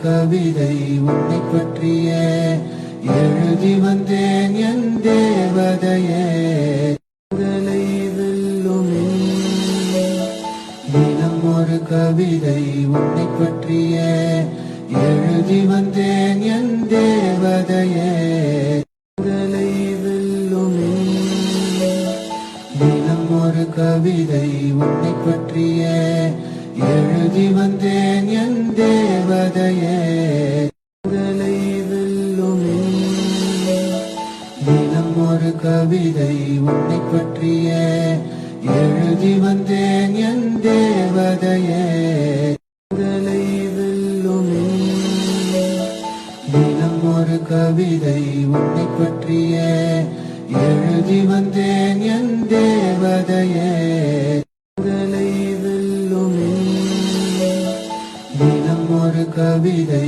கவிதை உன்னை பற்றிய எழுதி வந்தேன் என் தேவதையே. உங்களை வெல்லுமே தினம் ஒரு கவிதை உன்னை பற்றிய எழுதி வந்தேன் என் தேவதையே. உங்களை வெல்லுமே தினம் ஒரு கவிதை உன்னை பற்றிய எழுதி வந்தேன் என் தேவதையே. உங்களை வெல்லுமே தினம் ஒரு கவிதை உன்னை பற்றிய எழுதி வந்தேன் என் தேவதையே. உங்களை வெல்லுமே தினம் ஒரு கவிதை உன்னை பற்றிய எழுதி வந்தேன் என் தேவதையே. உங்களை வெல்லுமே தினம் ஒரு கவிதை